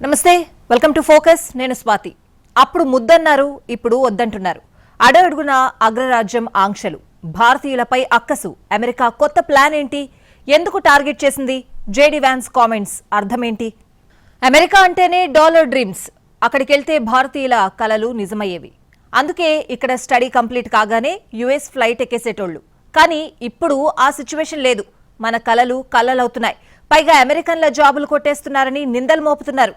నమస్తే, welcome to focus. నేను స్వాతి. అప్పుడు ముద్దన్నారు, ఇప్పుడు వద్దంటున్నారు. అడుగడుగున అగ్రరాజ్యం ఆంక్షలు, భారతీయులపై అక్కసు. అమెరికా కొత్త ప్లాన్ ఏంటి? ఎందుకు టార్గెట్ చేసింది? జేడీ వ్యాన్స్ కామెంట్స్ అర్థమేంటి? అమెరికా అంటేనే డాలర్ డ్రీమ్స్. అక్కడికెళ్తే భారతీయుల కలలు నిజమయ్యేవి. అందుకే ఇక్కడ స్టడీ కంప్లీట్ కాగానే యుఎస్ ఫ్లైట్ ఎక్కేసేటోళ్లు. కానీ ఇప్పుడు ఆ సిచ్యువేషన్ లేదు. మన కలలు కళ్ళలవుతున్నాయి. పైగా అమెరికన్ల జాబులు కొట్టేస్తున్నారని నిందలు మోపుతున్నారు.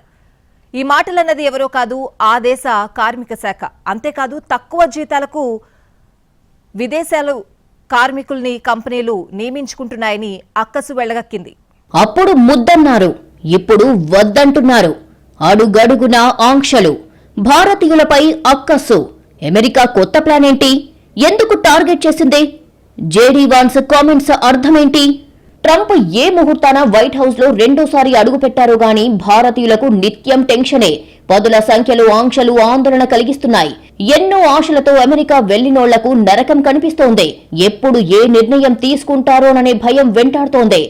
ఈ మాటలన్నది ఎవరో కాదు, ఆ దేశ కార్మిక శాఖ. అంతేకాదు, తక్కువ జీతాలకు విదేశాలు కార్మికుల్ని కంపెనీలు నియమించుకుంటున్నాయని అక్కసు వెళ్లగక్కింది. అప్పుడు ముద్దన్నారు, ఇప్పుడు వద్దంటున్నారు. అడుగడుగున ఆంక్షలు, భారతీయులపై అక్కసు. అమెరికా కొత్త ప్లాన్ ఏంటి? ఎందుకు టార్గెట్ చేసింది? జేడీ వాన్స్ కామెంట్స్ అర్థమేంటి? ట్రంప్ ఏ ముహూర్తాన వైట్ హౌస్ లో రెండోసారి అడుగుపెట్టారో గాని భారతీయులకు నిత్యం టెన్షనే. పదుల సంఖ్యలో ఆంక్షలు ఆందోళన కలిగిస్తున్నాయి. ఎన్నో ఆశలతో అమెరికా వెళ్లినోళ్లకు నరకం కనిపిస్తోంది. ఎప్పుడు ఏ నిర్ణయం తీసుకుంటారోననే భయం వెంటాడుతోంది.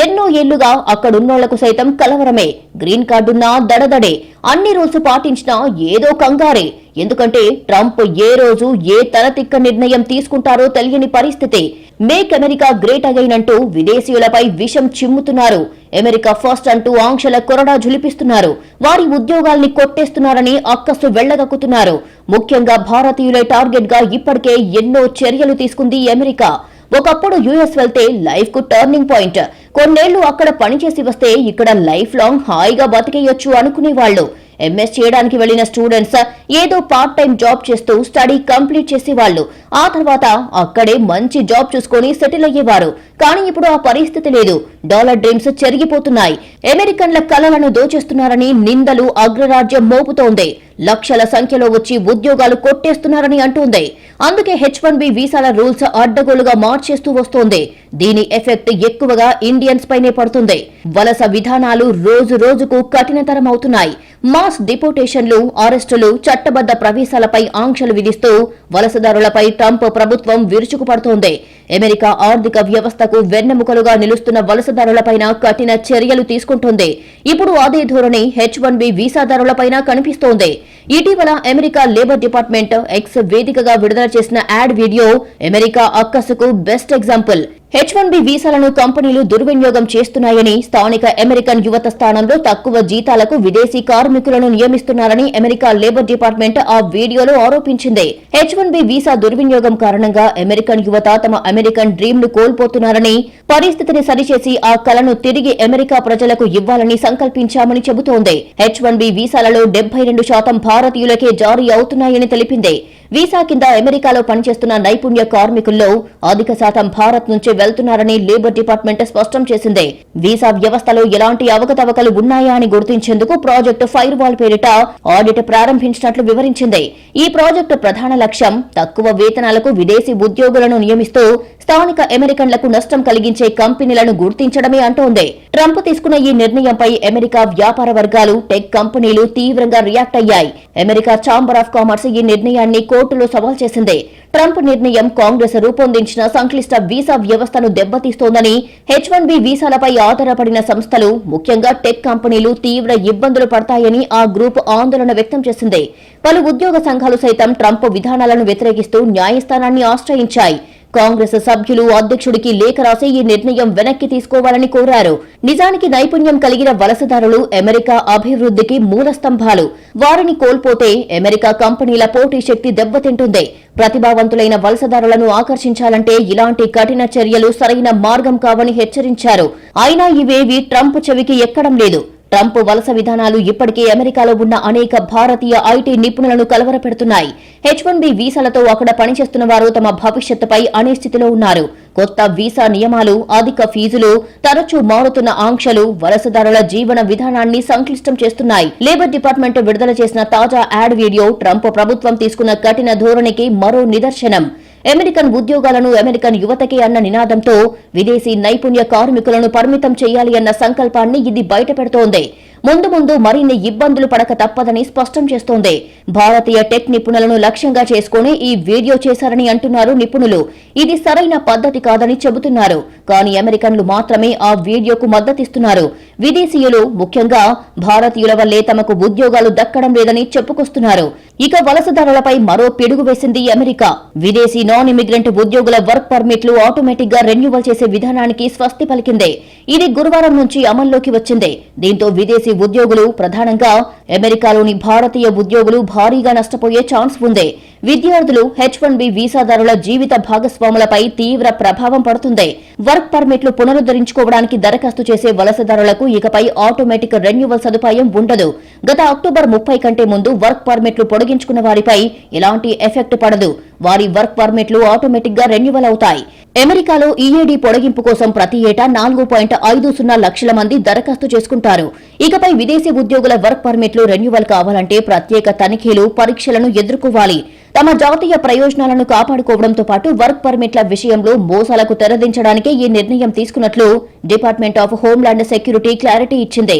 ఎన్నో ఏళ్లుగా అక్కడున్నోళ్లకు సైతం కలవరమే. గ్రీన్ కార్డున్నా దడదడే. అన్ని రూల్స్ పాటించినా ఏదో కంగారే. ఎందుకంటే ట్రంప్ ఏ రోజు ఏ తలతిక్క నిర్ణయం తీసుకుంటారో తెలియని పరిస్థితి. మేక్ అమెరికా గ్రేట్ అగైన్ అంటూ విదేశీయులపై విషం చిమ్ముతున్నారు. అమెరికా ఫస్ట్ అంటూ ఆంక్షల కొరడా జులిపిస్తున్నారు. వారి ఉద్యోగాల్ని కొట్టేస్తున్నారని అక్కసు వెళ్లగక్కుతున్నారు. ముఖ్యంగా భారతీయులే టార్గెట్ గా ఇప్పటికే ఎన్నో చర్యలు తీసుకుంది అమెరికా. ఒకప్పుడు యుఎస్ వెళ్తే లైఫ్ కు టర్నింగ్ పాయింట్. కొన్నేళ్లు అక్కడ పనిచేసి వస్తే ఇక్కడ లైఫ్ లాంగ్ హాయిగా బతికేయొచ్చు అనుకునేవాళ్లు. ఎంఎస్ చేయడానికి వెళ్లిన స్టూడెంట్స్ ఏదో పార్ట్ టైం జాబ్ చేస్తూ స్టడీ కంప్లీట్ చేసేవాళ్లు. ఆ తర్వాత అక్కడే మంచి జాబ్ చూసుకుని సెటిల్ అయ్యేవారు. కానీ ఇప్పుడు ఆ పరిస్థితి లేదు. Dollar dreams చెరిగిపోతున్నాయి. అమెరికన్ల కలలను దోచేస్తున్నారని నిందలు అగ్రరాజ్యం మోపుతోంది. లక్షల సంఖ్యలో వచ్చి ఉద్యోగాలు కొట్టేస్తున్నారని అంటోంది. అందుకే H-1B వీసాల రూల్స్ అడ్డగోలుగా మార్చేస్తూ వస్తోంది. దీని ఎఫెక్ట్ ఎక్కువగా ఇండియన్స్ పైనే పడుతుంది. వలస విధానాలు రోజు రోజుకు కఠినతరం అవుతున్నాయి. మాస్ డిపోటేషన్లు, అరెస్టులు, చట్టబద్ధ ప్రవేశాలపై ఆంక్షలు విధిస్తూ వలసదారులపై ట్రంప్ ప్రభుత్వం విరుచుకుపడుతోంది. అమెరికా ఆర్థిక వ్యవస్థకు వెన్నెముకలుగా నిలుస్తున్న వలసదారులపైన కఠిన చర్యలు తీసుకుంటోంది. ఇప్పుడు అదే ధోరణి H-1B వీసాదారులపైన కనిపిస్తోంది. ఇటీవల అమెరికా లేబర్ డిపార్ట్మెంట్ ఎక్స్ వేదికగా విడుదల చేసిన యాడ్ వీడియో అమెరికా అక్కసుకు బెస్ట్ ఎగ్జాంపుల్. H-1B వీసాలను కంపెనీలు దుర్వినియోగం చేస్తున్నాయని, స్థానిక అమెరికన్ యువత స్థానంలో తక్కువ జీతాలకు విదేశీ కార్మికులను నియమిస్తున్నారని అమెరికా లేబర్ డిపార్ట్మెంట్ ఆ వీడియోలో ఆరోపించింది. H-1B వీసా దుర్వినియోగం కారణంగా అమెరికన్ యువత తమ అమెరికన్ డ్రీమ్ ను కోల్పోతున్నారని, పరిస్థితిని సరిచేసి ఆ కలను తిరిగి అమెరికా ప్రజలకు ఇవ్వాలని సంకల్పించామని చెబుతోంది. H-1B వీసాలలో 72% భారతీయులకే జారీ అవుతున్నాయని తెలిపింది. వీసా కింద అమెరికాలో పనిచేస్తున్న నైపుణ్య కార్మికుల్లో అధిక శాతం భారత్ నుంచి వెళ్తున్నారని లేబర్ డిపార్ట్మెంట్ స్పష్టం చేసింది. వీసా వ్యవస్థలో ఎలాంటి అవకతవకలు ఉన్నాయా అని గుర్తించేందుకు ప్రాజెక్టు ఫైర్ వాల్ పేరిట ఆడిట్ ప్రారంభించినట్లు వివరించింది. ఈ ప్రాజెక్టు ప్రధాన లక్ష్యం తక్కువ వేతనాలకు విదేశీ ఉద్యోగులను నియమిస్తూ స్థానిక అమెరికన్లకు నష్టం కలిగించే కంపెనీలను గుర్తించడమే అంటోంది. ట్రంప్ తీసుకున్న ఈ నిర్ణయంపై అమెరికా వ్యాపార వర్గాలు, టెక్ కంపెనీలు తీవ్రంగా రియాక్ట్ అయ్యాయి. అమెరికా ఛాంబర్ ఆఫ్ కామర్స్ ఈ నిర్ణయాన్ని కోర్టులో సవాల్ చేసింది. ట్రంప్ నిర్ణయం కాంగ్రెస్ రూపొందించిన సంక్లిష్ట వీసా వ్యవస్థను దెబ్బతీస్తోందని, H-1B వీసాలపై ఆధారపడిన సంస్థలు, ముఖ్యంగా టెక్ కంపెనీలు తీవ్ర ఇబ్బందులు పడతాయని ఆ గ్రూప్ ఆందోళన వ్యక్తం చేసింది. పలు ఉద్యోగ సంఘాలు సైతం ట్రంప్ విధానాలను వ్యతిరేకిస్తూ న్యాయస్థానాన్ని ఆశ్రయించాయి. కాంగ్రెస్ సభ్యులు అధ్యక్షుడికి లేఖ రాసి ఈ నిర్ణయం వెనక్కి తీసుకోవాలని కోరారు. నిజానికి నైపుణ్యం కలిగిన వలసదారులు అమెరికా అభివృద్ధికి మూలస్తంభాలు. వారిని కోల్పోతే అమెరికా కంపెనీల పోటీ శక్తి దెబ్బతింటుంది. ప్రతిభావంతులైన వలసదారులను ఆకర్షించాలంటే ఇలాంటి కఠిన చర్యలు సరైన మార్గం కావని హెచ్చరించారు. అయినా ఇవేవీ ట్రంప్ చెవికి ఎక్కడం లేదు. ట్రంప్ వలస విధానాలు ఇప్పటికే అమెరికాలో ఉన్న అనేక భారతీయ ఐటీ నిపుణులను కలవరపెడుతున్నాయి. H-1B వీసాలతో అక్కడ పనిచేస్తున్న వారు తమ భవిష్యత్తుపై అనిశ్చితిలో ఉన్నారు. కొత్త వీసా నియమాలు, అధిక ఫీజులు, తరచూ మారుతున్న ఆంక్షలు వలసదారుల జీవన విధానాన్ని సంక్లిష్టం చేస్తున్నాయి. లేబర్ డిపార్ట్మెంట్ విడుదల చేసిన తాజా యాడ్ వీడియో ట్రంప్ ప్రభుత్వం తీసుకున్న కఠిన ధోరణికి మరో నిదర్శనం. అమెరికన్ ఉద్యోగాలను అమెరికన్ యువతకే అన్న నినాదంతో విదేశీ నైపుణ్య కార్మికులను పరిమితం చేయాలి అన్న సంకల్పాన్ని ఇది బయటపెడుతోంది. ముందు ముందు మరిన్ని ఇబ్బందులు పడక తప్పదని స్పష్టం చేస్తోంది. భారతీయ టెక్ నిపుణులను లక్ష్యంగా చేసుకుని ఈ వీడియో చేశారని అంటున్నారు నిపుణులు. ఇది సరైన పద్ధతి కాదని చెబుతున్నారు. కానీ అమెరికన్లు మాత్రమే ఆ వీడియోకు మద్దతిస్తున్నారు. విదేశీయులు, ముఖ్యంగా భారతీయుల వల్లే తమకు ఉద్యోగాలు దక్కడం లేదని చెప్పుకొస్తున్నారు. ఇక వలసదారులపై మరో పిడుగు వేసింది అమెరికా. విదేశీ నాన్ ఇమిగ్రెంట్ ఉద్యోగుల వర్క్ పర్మిట్లు ఆటోమేటిక్ గా రెన్యువల్ చేసే విధానానికి స్వస్తి పలికింది. ఇది గురువారం నుంచి అమల్లోకి వచ్చింది. దీంతో విదేశీ ఉద్యోగులు, ప్రధానంగా అమెరికాలోని భారతీయ ఉద్యోగులు భారీగా నష్టపోయే ఛాన్స్ ఉంది. విద్యార్థులు, H1B వీసాదారుల జీవిత భాగస్వాములపై తీవ్ర ప్రభావం పడుతుంది. వర్క్ పర్మిట్లు పునరుద్ధరించుకోవడానికి దరఖాస్తు చేసే వలసదారులకు ఇకపై ఆటోమేటిక్ రెన్యువల్ సదుపాయం ఉండదు. గత అక్టోబర్ 30 కంటే ముందు వర్క్ పర్మిట్లు పొడిగించుకున్న వారిపై ఎలాంటి ఎఫెక్ట్ పడదు. వారి వర్క్ పర్మిట్లు ఆటోమేటిక్ గా రెన్యువల్ అవుతాయి. అమెరికాలో ఈఏడీ పొడిగింపు కోసం ప్రతి ఏటా 4.50 లక్షల మంది దరఖాస్తు చేసుకుంటారు. ఇకపై విదేశీ ఉద్యోగుల వర్క్ పర్మిట్లు రెన్యువల్ కావాలంటే ప్రత్యేక తనిఖీలు, పరీక్షలను ఎదుర్కోవాలి. తమ జాతీయ ప్రయోజనాలను కాపాడుకోవడంతో పాటు వర్క్ పర్మిట్ల విషయంలో మోసాలకు తెరదించడానికే ఈ నిర్ణయం తీసుకున్నట్లు department of homeland security clarity ఇచ్చింది.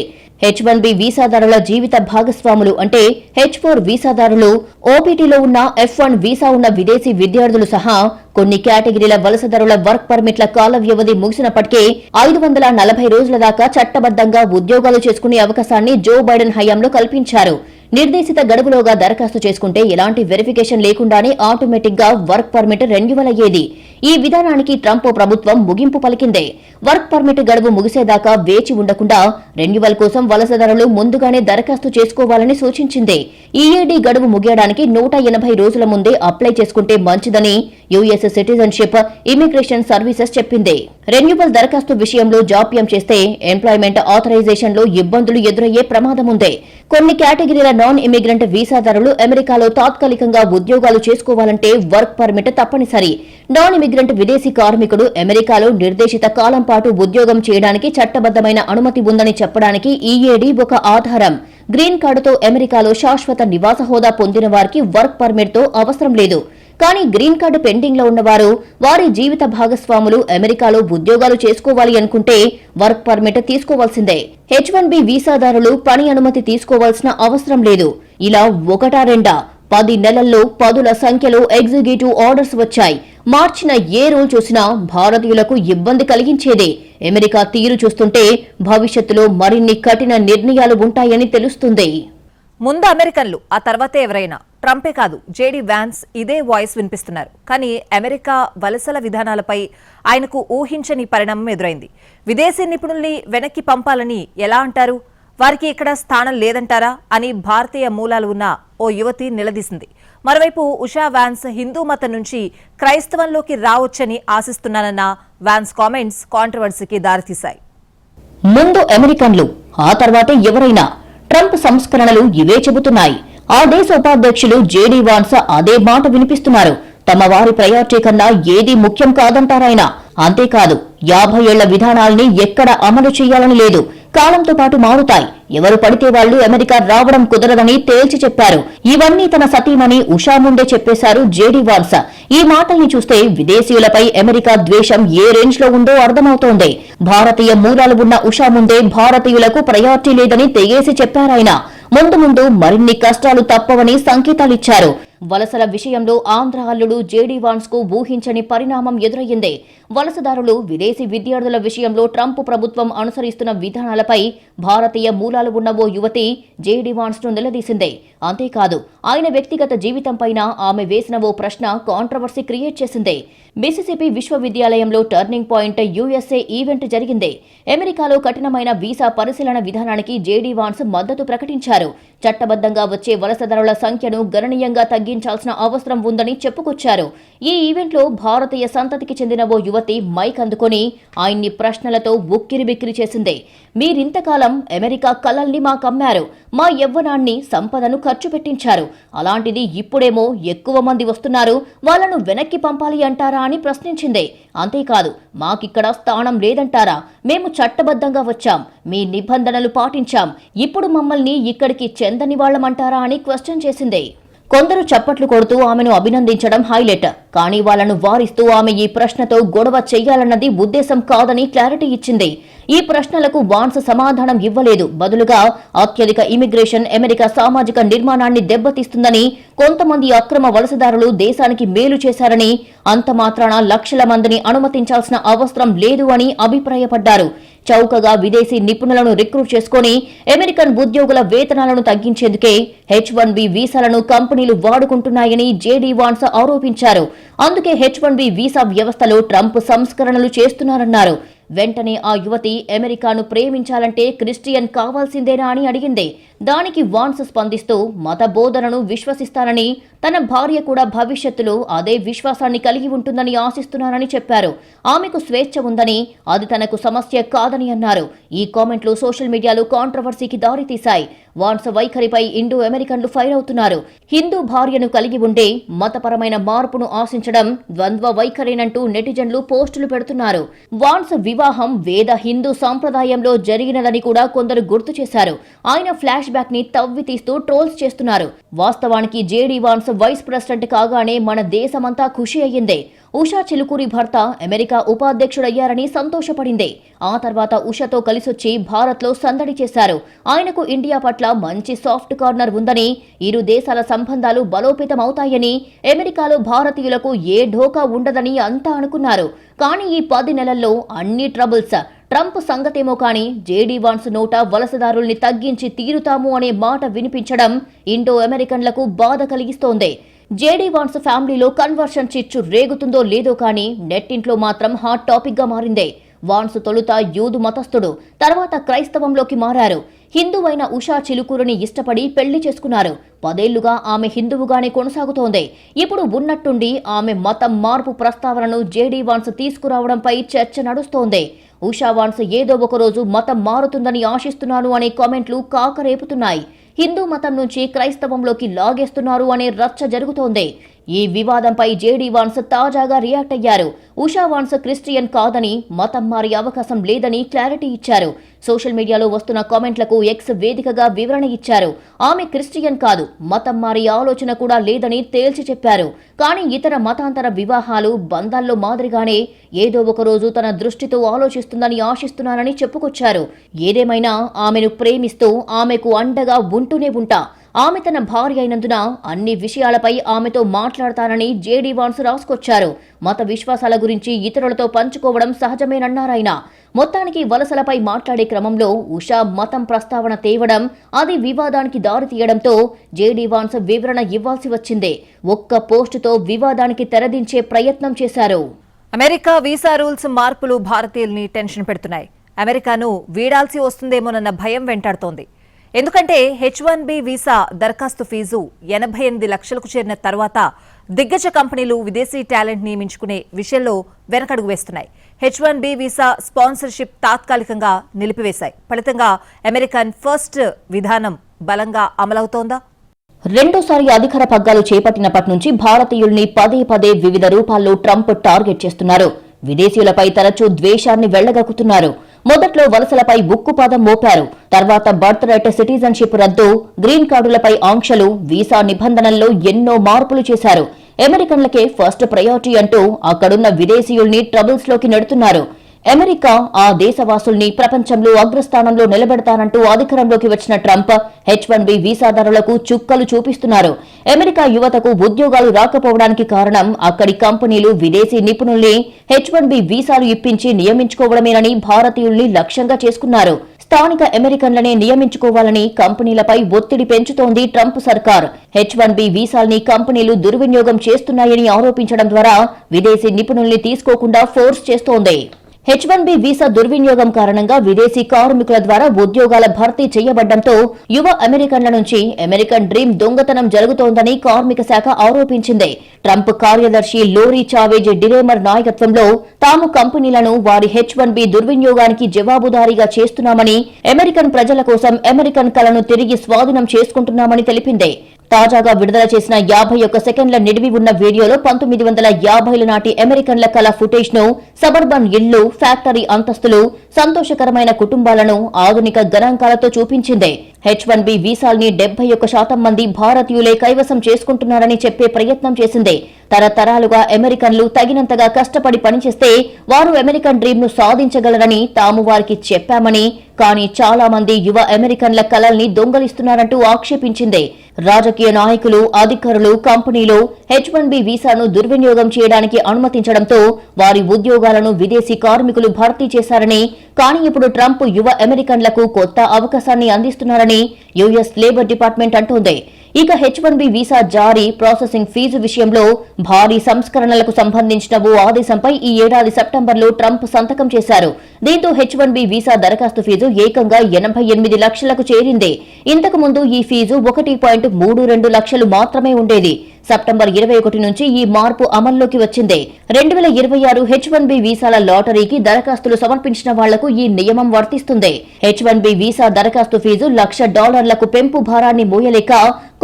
H1B వీసాదారుల జీవిత భాగస్వాములు అంటే H4 వీసాదారులు, ఓపీటీలో ఉన్న F1 వీసా ఉన్న విదేశీ విద్యార్థులు సహా కొన్ని కేటగిరీల వలసదారుల వర్క్ పర్మిట్ల కాల వ్యవధి ముగిసినప్పటికీ 540 రోజుల దాకా చట్టబద్దంగా ఉద్యోగాలు చేసుకునే అవకాశాన్ని జో బైడెన్ హయాంలో కల్పించారు. నిర్దేశిత గడువులోగా దరఖాస్తు చేసుకుంటే ఎలాంటి వెరిఫికేషన్ లేకుండానే ఆటోమేటిక్ గా వర్క్ పర్మిట్ రెన్యువల్ అయ్యేది. ఈ విధానానికి ట్రంప్ ప్రభుత్వం ముగింపు పలికింది. వర్క్ పర్మిట్ గడువు ముగిసేదాకా వేచి ఉండకుండా రెన్యువల్ కోసం వలసదారులు ముందుగానే దరఖాస్తు చేసుకోవాలని సూచించింది. ఈఏడీ గడువు ముగియడానికి 180 రోజుల ముందే అప్లై చేసుకుంటే మంచిదని యుఎస్ సిటిజన్షిప్, ఇమిగ్రేషన్ సర్వీసెస్ చెప్పింది. రెన్యువల్ దరఖాస్తు విషయంలో జాప్యం చేస్తే ఎంప్లాయ్మెంట్ ఆథరైజేషన్ లో ఇబ్బందులు ఎదురయ్యే ప్రమాదముంది. కొన్ని కేటగిరీల నాన్ ఇమిగ్రెంట్ వీసాదారులు అమెరికాలో తాత్కాలికంగా ఉద్యోగాలు చేసుకోవాలంటే వర్క్ పర్మిట్ తప్పనిసరి. నాన్ ఇమిగ్రెంట్ విదేశీ కార్మికుడు అమెరికాలో నిర్దేశిత కాలం పాటు ఉద్యోగం చేయడానికి చట్టబద్దమైన అనుమతి ఉందని చెప్పడానికి ఈఏడీ ఒక ఆధారం. గ్రీన్ కార్డుతో అమెరికాలో శాశ్వత నివాస హోదా పొందిన వారికి వర్క్ పర్మిట్ తో అవసరం లేదు. కానీ గ్రీన్ కార్డు పెండింగ్ లో ఉన్నవారు, వారి జీవిత భాగస్వాములు అమెరికాలో ఉద్యోగాలు చేసుకోవాలి అనుకుంటే వర్క్ పర్మిట్ తీసుకోవాల్సిందే. H1B వీసాదారులు పని అనుమతి తీసుకోవాల్సిన అవసరం లేదు. ఇలా 1-2 నెలల్లో పదుల సంఖ్యలో ఎగ్జిక్యూటివ్ ఆర్డర్స్ వచ్చాయి. మార్చిన ఏ రూల్ చూసినా భారతీయులకు ఇబ్బంది కలిగించేదే. అమెరికా తీరు చూస్తుంటే భవిష్యత్తులో మరిన్ని కఠిన నిర్ణయాలు ఉంటాయని తెలుస్తుంది. ముందు అమెరికన్లు, ఆ తర్వాతే ఎవరైనా. ట్రంపే కాదు, జేడీ వ్యాన్స్ ఇదే వాయిస్ వినిపిస్తున్నారు. కానీ అమెరికా వలసల విధానాలపై ఆయనకు ఊహించని పరిణామం ఎదురైంది. విదేశీ నిపుణుల్ని వెనక్కి పంపాలని ఎలా అంటారు? వారికి ఇక్కడ స్థానం లేదంటారా అని భారతీయ మూలాలు ఉన్న ఓ యువతి నిలదీసింది. మరోవైపు ఉషా వ్యాన్స్ హిందూ మతం నుంచి క్రైస్తవంలోకి రావచ్చని ఆశిస్తున్నానన్న వ్యాన్స్ కామెంట్స్ కాంట్రవర్సీకి దారితీశాయి. ముందు అమెరికన్లు, ఆ తర్వాతే ఎవరైనా. ట్రంప్ సంస్కరణలు ఇవే చెబుతున్నాయి. ఆ దేశ ఉపాధ్యక్షులు జేడీ వాన్స్ అదే మాట వినిపిస్తున్నారు. తమ వారి ప్రయారిటీ కన్నా ఏదీ ముఖ్యం కాదంటారాయన. అంతేకాదు, 50 ఏళ్ల విధానాల్ని ఎక్కడ అమలు చేయాలని లేదు. కాలంతో పాటు మారుతాయి. ఎవరు పడితే వాళ్లు అమెరికా రావడం కుదరదని తేల్చి చెప్పారు. ఇవన్నీ తన సతీమణి ఉషా ముందే చెప్పేశారు జేడీ వాన్స్. ఈ మాటల్ని చూస్తే విదేశీయులపై అమెరికా ద్వేషం ఏ రేంజ్ లో ఉందో అర్థమవుతోంది. భారతీయ మూలాలు ఉన్న ఉషా ముందే భారతీయులకు ప్రయారిటీ లేదని తెగేసి చెప్పారాయన. ముందు మరిన్ని కష్టాలు తప్పవని సంకేతాలిచ్చారు. వలసల విషయంలో ఆంధ్ర అల్లుడు జేడీ వాన్స్ కు ఊహించని పరిణామం ఎదురయ్యింది. వలసదారులు, విదేశీ విద్యార్థుల విషయంలో ట్రంప్ ప్రభుత్వం అనుసరిస్తున్న విధానాలపై భారతీయ మూలాలు ఉన్న ఓ యువతి జేడీ వాన్స్ ను నిలదీసింది. అంతేకాదు, ఆయన వ్యక్తిగత జీవితంపైన ఆమె వేసిన ఓ ప్రశ్న కాంట్రవర్సీ క్రియేట్ చేసింది. మిసిసిపి విశ్వవిద్యాలయంలో టర్నింగ్ పాయింట్ యుఎస్ఏ ఈవెంట్ జరిగింది. అమెరికాలో కఠినమైన వీసా పరిశీలన విధానానికి జేడీ వాన్స్ మద్దతు ప్రకటించారు. చట్టబద్దంగా వచ్చే వలసదారుల సంఖ్యను గణనీయంగా తగ్గించాల్సిన అవసరం ఉందని చెప్పుకొచ్చారు. ఈ ఈవెంట్లో భారతీయ సంతతికి చెందిన ఓ యువతి మైక్ అందుకొని ఆయన్ని ప్రశ్నలతో ఉక్కిరిబిక్కిరి చేసింది. మీరింతకాలం అమెరికా కలల్ని మాకమ్మారు, మా యవ్వనాన్ని, సంపదను ఖర్చు పెట్టించారు. అలాంటిది ఇప్పుడేమో ఎక్కువ మంది వస్తున్నారు, వాళ్లను వెనక్కి పంపాలి అంటారా అని ప్రశ్నించింది. అంతేకాదు, మాకిక్కడ స్థానం లేదంటారా? మేము చట్టబద్దంగా వచ్చాం, మీ నిబంధనలు పాటించాం, ఇప్పుడు మమ్మల్ని ఇక్కడికి చెందని వాళ్లమంటారా అని క్వశ్చన్ చేసింది. కొందరు చప్పట్లు కొడుతూ ఆమెను అభినందించడం హైలైట్. కానీ వాళ్లను వారిస్తూ ఆమె ఈ ప్రశ్నతో గొడవ చెయ్యాలన్నది ఉద్దేశం కాదని క్లారిటీ ఇచ్చింది. ఈ ప్రశ్నలకు వాన్స్ సమాధానం ఇవ్వలేదు. బదులుగా అత్యధిక ఇమిగ్రేషన్ అమెరికా సామాజిక నిర్మాణాన్ని దెబ్బతీస్తుందని, కొంతమంది అక్రమ వలసదారులు దేశానికి మేలు చేశారని, అంత మాత్రాన లక్షల మందిని అనుమతించాల్సిన అవసరం లేదు అని అభిప్రాయపడ్డారు. చౌకగా విదేశీ నిపుణులను రిక్రూట్ చేసుకుని అమెరికన్ ఉద్యోగుల వేతనాలను తగ్గించేందుకే H-1B వీసాలను కంపెనీలు వాడుకుంటున్నాయని జేడీ వాన్స్ ఆరోపించారు. అందుకే H-1B వీసా వ్యవస్థలో ట్రంప్ సంస్కరణలు చేస్తున్నారన్నారు. వెంటనే ఆ యువతి అమెరికాను ప్రేమించాలంటే క్రిస్టియన్ కావాల్సిందేనా అని అడిగింది. దానికి వాన్స్ స్పందిస్తూ మత బోధనను విశ్వసిస్తానని, తన భార్య కూడా భవిష్యత్తులో అదే విశ్వాసాన్ని కలిగి ఉంటుందని ఆశిస్తున్నానని చెప్పారు. ఆమెకు స్వేచ్ఛ ఉందని, అది తనకు సమస్య కాదని అన్నారు. ఈ కామెంట్లు సోషల్ మీడియాలో కాంట్రవర్సీకి దారితీశాయి. వాన్స్ వైఖరిపై ఇండో అమెరికన్లు ఫైర్ అవుతున్నారు. హిందూ భార్యను కలిగి ఉండే మతపరమైన మార్పును ఆశించడం ద్వంద్వ వైఖరేనంటూ నెటిజన్లు పోస్టులు పెడుతున్నారు. వాన్స్ వివాహం వేద హిందూ సాంప్రదాయంలో జరిగినదని కూడా కొందరు గుర్తు చేశారు. ఆయన ఫ్లాష్ బ్యాక్ ని తవ్వి తీస్తూ ట్రోల్స్ చేస్తున్నారు. వాస్తవానికి జేడీ వాన్స్ వైస్ ప్రెసిడెంట్ కాగానే మన దేశమంతా ఖుషి అయ్యింది. ఉషా చిలుకూరి భర్త అమెరికా ఉపాధ్యక్షుడయ్యారని సంతోషపడింది. ఆ తర్వాత ఉషాతో కలిసొచ్చి భారత్లో సందడి చేశారు. ఆయనకు ఇండియా పట్ల మంచి సాఫ్ట్ కార్నర్ ఉందని, ఇరు దేశాల సంబంధాలు బలోపేతమవుతాయని, అమెరికాలో భారతీయులకు ఏ ఢోకా ఉండదని అంతా అనుకున్నారు. కానీ ఈ 10 నెలల్లో అన్ని ట్రబుల్స్. ట్రంప్ సంగతేమో కానీ జేడీ వాన్స్ నోట వలసదారుల్ని తగ్గించి తీరుతాము అనే మాట వినిపించడం ఇండో అమెరికన్లకు బాధ కలిగిస్తోంది. జేడీ వాన్స్ ఫ్యామిలీలో కన్వర్షన్ చిచ్చు రేగుతుందో లేదో కానీ నెట్టింట్లో మాత్రం హాట్ టాపిక్ గా మారిందే. వాన్స్ తొలుత యూదు మతస్థుడు, తర్వాత క్రైస్తవంలోకి మారారు. హిందువైన ఉషా చిలుకూరుని ఇష్టపడి పెళ్లి చేసుకున్నారు. 10 ఏళ్లుగా ఆమె హిందువుగానే కొనసాగుతోంది. ఇప్పుడు ఉన్నట్టుండి ఆమె మతం మార్పు ప్రస్తావనను జేడీ వాన్స్ తీసుకురావడంపై చర్చ నడుస్తోంది. ఉషా వాన్స్ ఏదో ఒకరోజు మతం మారుతుందని ఆశిస్తున్నాను అనే కామెంట్లు కాకరేపుతున్నాయి. హిందూ మతం నుంచి క్రైస్తవంలోకి లాగేస్తున్నారు అనే రచ్చ జరుగుతోంది. ఈ వివాదంపై జేడీ వాన్స్ తాజాగా రియాక్ట్ అయ్యారు. ఉషా వాన్స్ క్రిస్టియన్ కాదని, మతం మారే అవకాశం లేదని క్లారిటీ ఇచ్చారు. సోషల్ మీడియాలో వస్తున్న కామెంట్లకు ఎక్స్ వేదికగా వివరణ ఇచ్చారు. ఆమె క్రిస్టియన్ కాదు, మతం మారే ఆలోచన కూడా లేదని తేల్చి చెప్పారు. కానీ ఇతర మతాంతర వివాహాలు బంధాల్లో మాదిరిగానే ఏదో ఒకరోజు తన దృష్టితో ఆలోచిస్తుందని ఆశిస్తున్నానని చెప్పుకొచ్చారు. ఏదేమైనా ఆమెను ప్రేమిస్తూ ఆమెకు అండగా ఉంటూనే ఉంటా. ఆమె తన భార్య అయినందున అన్ని విషయాలపై ఆమెతో మాట్లాడతానని జేడీ వాన్స్ రాసుకొచ్చారు. మత విశ్వాసాల గురించి ఇతరులతో పంచుకోవడం సహజమేనన్నారాయన. మొత్తానికి వలసలపై మాట్లాడే క్రమంలో ఉషా మతం ప్రస్తావన తేవడం, అది వివాదానికి దారితీయడంతో జేడీ వాన్స్ వివరణ ఇవ్వాల్సి వచ్చింది. ఒక్క పోస్టుతో వివాదానికి తెరదించే ప్రయత్నం చేశారు. అమెరికా వీసా రూల్స్ మార్పులు భారతీయుల్ని టెన్షన్ పెడుతున్నాయి. అమెరికాను వీడాల్సి వస్తుందేమోనన్న భయం వెంటాడుతోంది. ఎందుకంటే H-1B వీసా దరఖాస్తు ఫీజు 88 లక్షలకు చేరిన తర్వాత దిగ్గజ కంపెనీలు విదేశీ టాలెంట్ నియమించుకునే విషయంలో వెనకడుగు వేస్తున్నాయి. H-1B వీసా స్పాన్సర్షిప్ తాత్కాలికంగా నిలిపివేశాయి. ఫలితంగా అమెరికన్ ఫస్ట్ విధానం బలంగా అమలవుతోందా? రెండోసారి అధికార పగ్గాలు చేపట్టినప్పటి నుంచి భారతీయుల్ని పదే వివిధ రూపాల్లో ట్రంప్ టార్గెట్ చేస్తున్నారు. విదేశీయులపై తరచూ ద్వేషాన్ని వెళ్లగక్కుతున్నారు. మొదట్లో వలసలపై ఉక్కుపాదం మోపారు. తర్వాత బర్త్ రైట్, సిటిజన్షిప్ రద్దు, గ్రీన్ కార్డులపై ఆంక్షలు, వీసా నిబంధనల్లో ఎన్నో మార్పులు చేశారు. అమెరికన్లకే ఫస్ట్ ప్రయారిటీ అంటూ అక్కడున్న విదేశీయుల్ని ట్రబుల్స్ లోకి నెడుతున్నారు. అమెరికా ఆ దేశవాసుల్ని ప్రపంచంలో అగ్రస్థానంలో నిలబెడతానంటూ అధికారంలోకి వచ్చిన ట్రంప్ H-1B వీసాదారులకు చుక్కలు చూపిస్తున్నారు. అమెరికా యువతకు ఉద్యోగాలు రాకపోవడానికి కారణం అక్కడి కంపెనీలు విదేశీ నిపుణుల్ని H-1B వీసాలు ఇప్పించి నియమించుకోవడమేనని భారతీయుల్ని లక్ష్యంగా చేసుకున్నారు. స్థానిక అమెరికన్లనే నియమించుకోవాలని కంపెనీలపై ఒత్తిడి పెంచుతోంది ట్రంప్ సర్కార్. H-1B వీసాల్ని కంపెనీలు దుర్వినియోగం చేస్తున్నాయని ఆరోపించడం ద్వారా విదేశీ నిపుణుల్ని తీసుకోకుండా ఫోర్స్ చేస్తోంది. H-1B వీసా దుర్వినియోగం కారణంగా విదేశీ కార్మికుల ద్వారా ఉద్యోగాల భర్తీ చేయబడ్డంతో యువ అమెరికన్ల నుంచి అమెరికన్ డ్రీమ్ దొంగతనం జరుగుతోందని కార్మిక శాఖ ఆరోపించింది. ట్రంప్ కార్యదర్శి లోరీ చావేజ్ డిరేమర్ నాయకత్వంలో తాము కంపెనీలను వారి H-1B దుర్వినియోగానికి జవాబుదారీగా చేస్తున్నామని, అమెరికన్ ప్రజల కోసం అమెరికన్ కళను తిరిగి స్వాధీనం చేసుకుంటున్నామని తెలిపింది. తాజాగా విడుదల చేసిన 51 సెకండ్ల నిడివి ఉన్న వీడియోలో 1950ల నాటి అమెరికన్ల కళ ఫుటేజ్ ను సబర్బన్ ఇళ్లు, ఫ్యాక్టరీ అంతస్తులు, సంతోషకరమైన కుటుంబాలను ఆధునిక గణాంకాలతో చూపించింది. H-1B వీసాల్ని 71% మంది భారతీయులే కైవసం చేసుకుంటున్నారని చెప్పే ప్రయత్నం చేసింది. తరతరాలుగా అమెరికన్లు తగినంతగా కష్టపడి పనిచేస్తే వారు అమెరికన్ డ్రీమ్ ను సాధించగలరని తాము వారికి చెప్పామని, కానీ చాలా మంది యువ అమెరికన్ల కలల్ని దొంగలిస్తున్నారంటూ ఆక్షేపించింది. రాజకీయ నాయకులు, అధికారులు, కంపెనీలు H-1B వీసాను దుర్వినియోగం చేయడానికి అనుమతించడంతో వారి ఉద్యోగాలను విదేశీ కార్మికులు భర్తీ చేశారని, కానీ ఇప్పుడు ట్రంప్ యువ అమెరికన్లకు కొత్త అవకాశాన్ని అందిస్తున్నారని యుఎస్ లేబర్ డిపార్ట్మెంట్ అంటోంది. ఇక H-1B వీసా జారీ, ప్రాసెసింగ్ ఫీజు విషయంలో భారీ సంస్కరణలకు సంబంధించిన ఓ ఆదేశంపై ఈ ఏడాది సెప్టెంబర్లో ట్రంప్ సంతకం చేశారు. దీంతో H-1B వీసా దరఖాస్తు ఫీజు ఏకంగా 88 లక్షలకు చేరింది. ఇంతకు ముందు ఈ ఫీజు 1.32 లక్షలు మాత్రమే ఉండేది. సెప్టెంబర్ 21 నుంచి ఈ మార్పు అమల్లోకి వచ్చింది. 2026 H-1B వీసాల లాటరీకి దరఖాస్తులు సమర్పించిన వాళ్లకు ఈ నియమం వర్తిస్తుంది. H-1B వీసా దరఖాస్తు ఫీజు $1,00,000 పెంపు భారాన్ని మోయలేక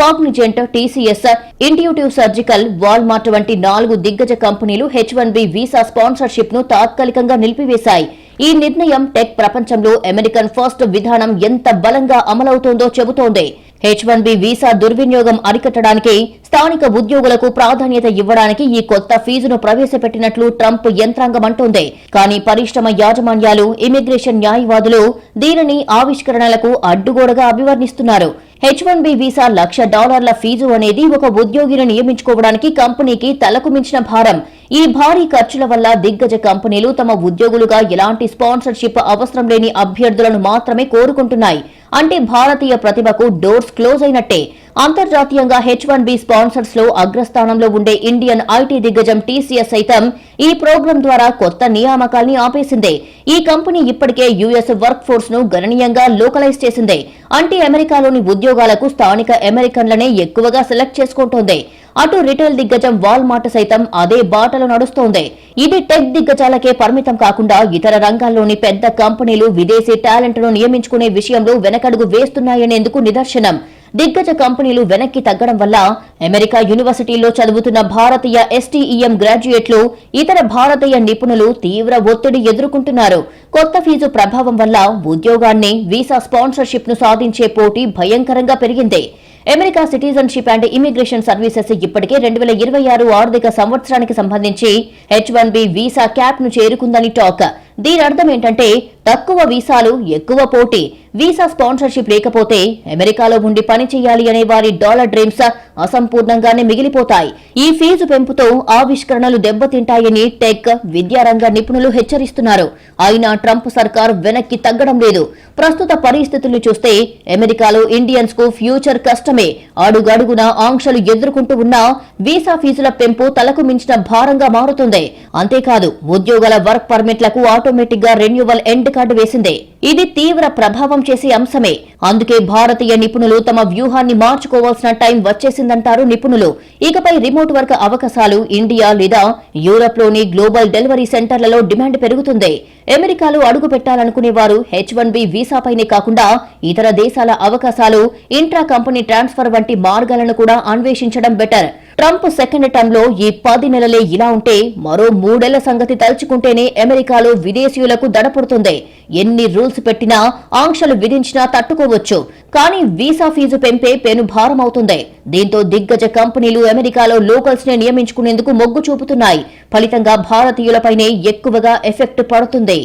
Cognizant, TCS, Intuitive Surgical, Walmart వంటి 4 దిగ్గజ కంపెనీలు H-1B వీసా స్పాన్సర్షిప్ ను తాత్కాలికంగా నిలిపివేశాయి. ఈ నిర్ణయం టెక్ ప్రపంచంలో అమెరికన్ ఫస్ట్ విధానం ఎంత బలంగా అమలవుతోందో చెబుతోంది. H-1B వీసా దుర్వినియోగం అరికట్టడానికి, స్థానిక ఉద్యోగులకు ప్రాధాన్యత ఇవ్వడానికి ఈ కొత్త ఫీజును ప్రవేశపెట్టినట్లు ట్రంప్ యంత్రాంగం అంటోంది. కానీ పరిశ్రమ యాజమాన్యాలు, ఇమిగ్రేషన్ న్యాయవాదులు దీనిని ఆవిష్కరణలకు అడ్డుగోడగా అభివర్ణిస్తున్నారు. H-1B వీసా $1,00,000 ఫీజు అనేది ఒక ఉద్యోగిని నియమించుకోవడానికి కంపెనీకి తలకు మించిన భారం. ఈ భారీ ఖర్చుల వల్ల దిగ్గజ కంపెనీలు తమ ఉద్యోగులుగా ఎలాంటి స్పాన్సర్షిప్ అవసరం లేని అభ్యర్థులను మాత్రమే కోరుకుంటున్నాయి. అంటే భారతీయ ప్రతిభకు డోర్స్ క్లోజ్ అయినట్టే. అంతర్జాతీయంగా H-1B స్పాన్సర్స్ లో అగ్రస్థానంలో ఉండే ఇండియన్ ఐటీ దిగ్గజం TCS సైతం ఈ ప్రోగ్రాం ద్వారా కొత్త నియామకాల్ని ఆపేసింది. ఈ కంపెనీ ఇప్పటికే యుఎస్ వర్క్ ఫోర్స్ ను గణనీయంగా లోకలైజ్ చేసింది. అంటే అమెరికాలోని ఉద్యోగాలకు స్థానిక అమెరికన్లనే ఎక్కువగా సెలెక్ట్ చేసుకుంటోంది. అటు రిటైల్ దిగ్గజం వాల్మార్ట్ సైతం అదే బాటలో నడుస్తోంది. ఇది టెక్ దిగ్గజాలకే పరిమితం కాకుండా ఇతర రంగాల్లోని పెద్ద కంపెనీలు విదేశీ టాలెంట్ ను నియమించుకునే విషయంలో వెనకడుగు వేస్తున్నాయనేందుకు నిదర్శనం. దిగ్గజ కంపెనీలు వెనక్కి తగ్గడం వల్ల అమెరికా యూనివర్సిటీల్లో చదువుతున్న భారతీయ STEM గ్రాడ్యుయేట్లు, ఇతర భారతీయ నిపుణులు తీవ్ర ఒత్తిడి ఎదుర్కొంటున్నారు. కొత్త ఫీజు ప్రభావం వల్ల ఉద్యోగాన్ని, వీసా స్పాన్సర్షిప్ ను సాధించే పోటీ భయంకరంగా పెరిగింది. America citizenship and immigration services ఇప్పటికే 2026 ఆర్థిక సంవత్సరానికి సంబంధించి H-1B వీసా క్యాప్ ను చేరుకుందని టాక్. దీని అర్థం ఏంటంటే తక్కువ వీసాలు, ఎక్కువ పోటీ. వీసా స్పాన్సర్షిప్ లేకపోతే అమెరికాలో ఉండి పని చేయాలి అనే వారి డాలర్ డ్రీమ్స్ అసంపూర్ణంగానే మిగిలిపోతాయి. ఈ ఫీజు పెంపుతో ఆవిష్కరణలు దెబ్బతింటాయని టెక్, విద్యారంగ నిపుణులు హెచ్చరిస్తున్నారు. అయినా ట్రంప్ సర్కార్ వెనక్కి తగ్గడం లేదు. ప్రస్తుత పరిస్థితులు చూస్తే అమెరికాలో ఇండియన్స్ కు ఫ్యూచర్ కష్టమే. అడుగడుగునా ఆంక్షలు ఎదుర్కొంటూ ఉన్నా వీసా ఫీజుల పెంపు తలకు మించిన భారంగా మారుతుంది. అంతేకాదు ఉద్యోగాల వర్క్ పర్మిట్లకు ఆటోమేటిక్ గా రెన్యువల్ ఎండ్ కార్డు వేసింది. ఇది తీవ్ర ప్రభావం చేసే అంశమే. అందుకే భారతీయ నిపుణులు తమ వ్యూహాన్ని మార్చుకోవాల్సిన టైం వచ్చేసిందంటారు నిపుణులు. ఇకపై రిమోట్ వర్క్ అవకాశాలు ఇండియా లేదా యూరప్ లోని గ్లోబల్ డెలివరీ సెంటర్లలో డిమాండ్ పెరుగుతుంది. అమెరికాలో అడుగు పెట్టాలనుకునే వారు H-1B వీసాపైనే కాకుండా ఇతర దేశాల అవకాశాలు, ఇంట్రా కంపెనీ ట్రాన్స్ఫర్ వంటి మార్గాలను కూడా అన్వేషించడం బెటర్. ట్రంప్ సెకండ్ టర్మ్ లో ఈ 10 నెలలే ఇలా ఉంటే మరో 3 ఏళ్ల సంగతి తలుచుకుంటేనే అమెరికాలో విదేశీయులకు దడపడుతుంది. ఎన్ని రూల్స్ పెట్టినా, ఆంక్షలు విధించినా తట్టుకోవచ్చు. కానీ వీసా ఫీజు పెంపే పెను భారం అవుతుంది. దీంతో దిగ్గజ కంపెనీలు అమెరికాలో లోకల్స్ నే నియమించుకునేందుకు మొగ్గు చూపుతున్నాయి. ఫలితంగా భారతీయులపైనే ఎక్కువగా ఎఫెక్ట్ పడుతుంది.